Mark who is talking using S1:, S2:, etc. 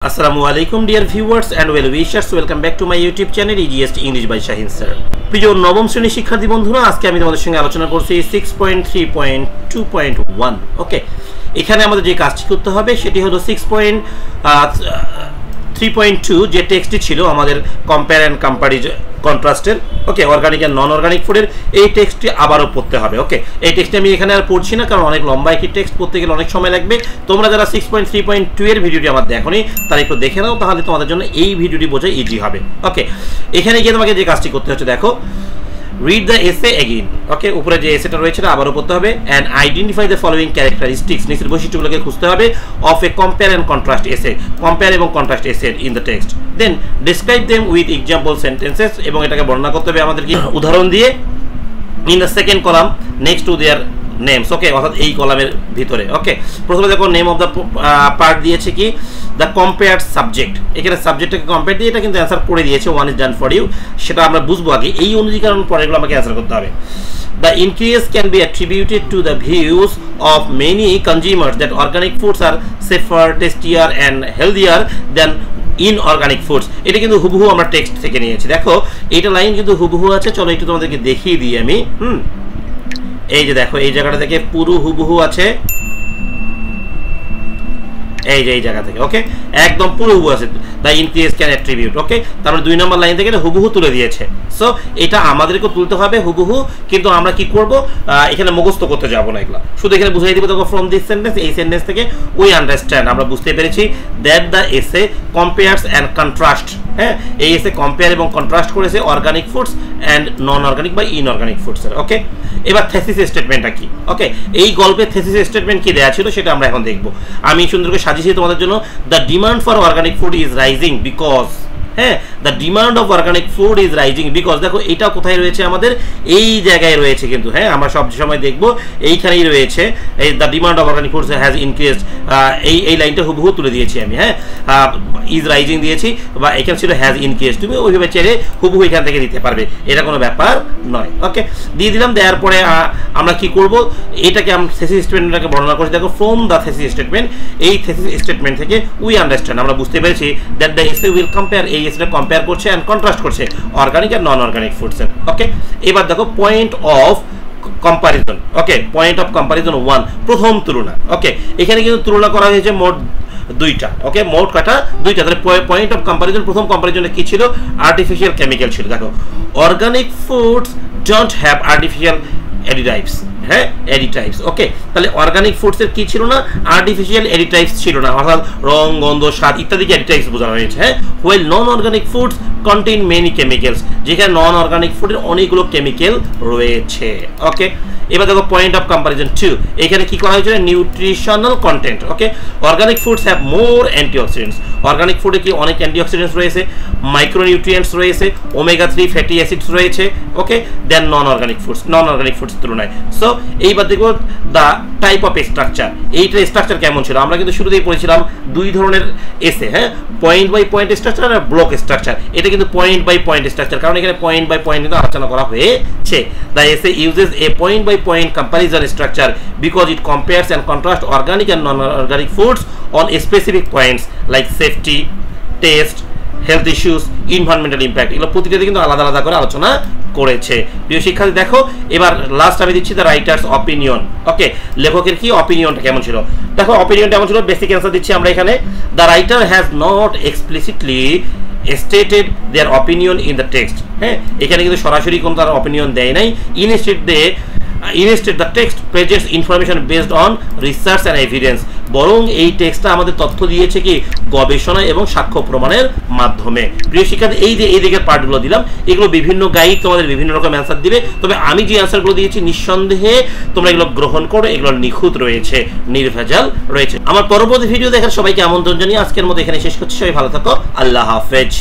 S1: Assalamualaikum dear viewers and well wishers, welcome back to my YouTube channel EGS English by Shahin sir. প্রিয় নবম শ্রেণীর শিক্ষার্থী বন্ধুরা, আজকে আমি তোমাদের সঙ্গে আলোচনা করছি 6.3.2.1। ওকে, এখানে আমাদের যে কাজটি করতে হবে সেটি হলো 6.3.2 যে টেক্সটটি ছিল আমাদের কম্পেয়ার এন্ড কন্ট্রাস্টের, okay, organic and non organic ফুডের এই টেক্সটটি আবারও পড়তে হবে। ওকে, এই টেক্সটটি আমি এখানে আর পড়ছি না, কারণ অনেক লম্বা একটি টেক্সট পড়তে গেলে অনেক সময় লাগবে। তোমরা যারা 6.3.2 এর ভিডিওটি আমার দেখোনি তারা একটু দেখে নাও, তাহলে তোমাদের জন্য এই ভিডিওটি বোঝা ইজি হবে। ওকে, এখানে গিয়ে তোমাকে যে কাজটি করতে হচ্ছে, দেখো, read the essay again। ওকে, উপরে যে এসেটা রয়েছে এটা আবারও পড়তে হবে। and identify the following characteristics, নিচের বৈশিষ্ট্যগুলোকে খুঁজতে হবে of a compare and contrast essay, compare এবং contrast essay in the text, then describe them with example sentences, এবং এটাকে বর্ণনা করতে হবে আমাদের কি উদাহরণ দিয়ে in the second column next to their names। ওকে, অর্থাৎ এই কলামের ভিতরে। ওকে, প্রথমে দেখো নেম অফ দ্য পার্ট দিয়েছে কি দ্য কম্পেয়ার্ড সাবজেক্ট, এখানে সাবজেক্টটাকে কম্পেয়ার দিয়ে এটা কিন্তু অ্যান্সার করে দিয়েছে, one is done for you, সেটা আমরা বুঝবো আগে। এই অনুযায়ী পরে এগুলো আমাকে অ্যান্সার করতে হবে। The increase can be attributed to the views of many consumers that organic foods are safer, tastier and healthier than inorganic foods. এটা কিন্তু হুবহু আমরা টেক্সট থেকে নিয়েছি। দেখো এইটা লাইন কিন্তু হুবহু আছে, চলো একটু তোমাদেরকে দেখিয়ে দিই আমি। এই যে দেখো, এই জায়গাটা থেকে পুরো হুবহু আছে, এই যে এই জায়গা থেকে। ওকে, একদম পুরো হুবহু আছে, দ্য ইনক্রিজ ক্যান অ্যাট্রিবিউট। ওকে, তারপরে 2 নম্বর লাইন থেকে এটা হুবহু তুলে দিয়েছে। সো এটা আমাদেরকে তুলতে হবে হুবহু, কিন্তু আমরা কি করব, এখানে মুখস্থ করতে যাব না, এগুলা শুধু এখানে বুঝিয়ে দিব। দেখো ফ্রম দিস সেন্টেন্স, এই সেন্টেন্স থেকে উই আন্ডারস্ট্যান্ড, আমরা বুঝতে পেরেছি that the essay compares and contrast. হ্যাঁ, এই এসে কম্পেয়ার এবং কন্ট্রাস্ট করেছে organic foods and non organic বা ইনঅর্গানিক ফুডসের। ওকে, এবার থেসিস স্টেটমেন্টটা কি? ওকে, এই গল্পের থেসিস স্টেটমেন্ট কি দেওয়া ছিল সেটা আমরা এখন দেখব। আমি সুন্দর করে সাজিয়েছি তোমাদের জন্য। The demand for organic food is rising because, হ্যাঁ, the demand of organic food is rising because. দেখো এটা কোথায় রয়েছে, আমাদের এই জায়গায় রয়েছে কিন্তু। হ্যাঁ, আমরা সব সময় দেখবো এইখানেই রয়েছে, এই the demand of organic food has increased. এই লাইনটা হুবহু তুলে দিয়েছি আমি। হ্যাঁ, ইজ রাইজিং দিয়েছি, বা এখানে ছিল হ্যাজ ইনক্রিজড। তুমি ওইভাবে চেয়ে হুবহু এখান থেকে দিতে পারবে, এটা কোনো ব্যাপার নয়। ওকে, দিয়ে দিলাম। দেওয়ার পরে আমরা কি করব, এটাকে আমরা থেসিস স্টেটমেন্টটাকে বর্ণনা করছি। দেখো ফ্রম দ্য থেসিস স্টেটমেন্ট, এই থেসিস স্টেটমেন্ট থেকে উই আন্ডারস্ট্যান্ড, আমরা বুঝতে পেরেছি that the essay will compare, এই এসেটা কম্পেয়ার করছে এন্ড কন্ট্রাস্ট করছে অর্গানিক আর নন অর্গানিক ফুডসের। ওকে, এবার দেখো point of comparison. Okay, point of comparison 1, প্রথম তুলনা। ওকে, এখানে কিন্তু তুলনা করা হয়েছে মোট 2টা। ওকে, মোট কটা? 2টা। তাহলে পয়েন্ট অফ কম্পারিজন, প্রথম কম্পারিজনে কি ছিল? আর্টিফিশিয়াল কেমিক্যাল ছিল। দেখো organic foods don't have artificial additives. হ্যাঁ, অ্যাডিটিভস। ওকে, তাহলে অর্গানিক ফুডসের কি ছিল না? আর্টিফিশিয়াল অ্যাডিটিভস ছিল না, অর্থাৎ রং, গন্ধ, স্বাদ ইত্যাদিকে অ্যাডিটিভস বোঝানো হয়েছে। হ্যাঁ, হোয়াইল নন organic foods contain many chemicals, যেখানে নন অর্গানিক ফুডের অনেকগুলো কেমিক্যাল রয়েছে। ওকে, এবার দেখো পয়েন্ট অফ কম্পারিজন 2, এখানে কি করা হয়েছে? Nutritional content. Okay, organic foods have more antioxidants, organic ফুডে কি অনেক অ্যান্টিঅক্সিডেন্টস রয়েছে, মাইক্রোনিউট্রিয়েন্টস রয়েছে, ওমেগা 3 ফ্যাটি অ্যাসিডস রয়েছে। ওকে, দেন নন অর্গানিক ফুডস তুলনায়। সো এইবার দেখবো দ্য টাইপ অফ স্ট্রাকচার, এইটার স্ট্রাকচার কেমন ছিল। আমরা কিন্তু শুরুতেই পড়েছিলাম 2 ধরনের এসে, হ্যাঁ, পয়েন্ট বাই পয়েন্ট স্ট্রাকচার আর ব্লক স্ট্রাকচার। এটা কিন্তু পয়েন্ট বাই পয়েন্ট স্ট্রাকচার, কারণ এখানে পয়েন্ট বাই পয়েন্ট কিন্তু আলোচনা করা হয়েছে। The essay uses a point by point comparison structure because it compares and contrast organic and non organic foods on specific points like safety, taste, health issues, environmental impact. এগুলো প্রতিটাতে কিন্তু আলাদা আলাদা করে আলোচনা করেছে। প্রিয় শিক্ষার্থী, দেখো এবার লাস্ট আমি দিচ্ছি দ্য রাইটার্স অপিনিয়ন। ওকে, লেখকের কি অপিনিয়নটা কেমন ছিল? দেখো অপিনিয়নটা কেমন ছিল, বেসিক অ্যান্সার দিচ্ছি আমরা এখানে। The writer has not explicitly stated their opinion in the text। হ্যাঁ, এখানে কিন্তু সরাসরি কোনো তার অপিনিয়ন দেয় নাই। Instead the text presents information based on research and evidence, বরং এই টেক্সটটা আমাদের তথ্য দিয়েছে কি গবেষণা এবং সাক্ষ্য প্রমাণের মাধ্যমে। প্রিয় শিক্ষার্থী, এই যে এই দিকের পার্টগুলো দিলাম, এগুলো বিভিন্ন গাইড তোমাদের বিভিন্ন রকম অ্যান্সার দিবে, তবে আমি যে অ্যান্সারগুলো দিয়েছি নিঃসন্দেহে তোমরা এগুলো গ্রহণ করো, এগুলো নিখুঁত রয়েছে, নির্ভেজাল রয়েছে। আমার পরবর্তী ভিডিও দেখার সবাইকে আমন্ত্রণ জানিয়ে আজকের মতো এখানে শেষ করছি। সবাই ভালো থাকো, আল্লাহ হাফেজ।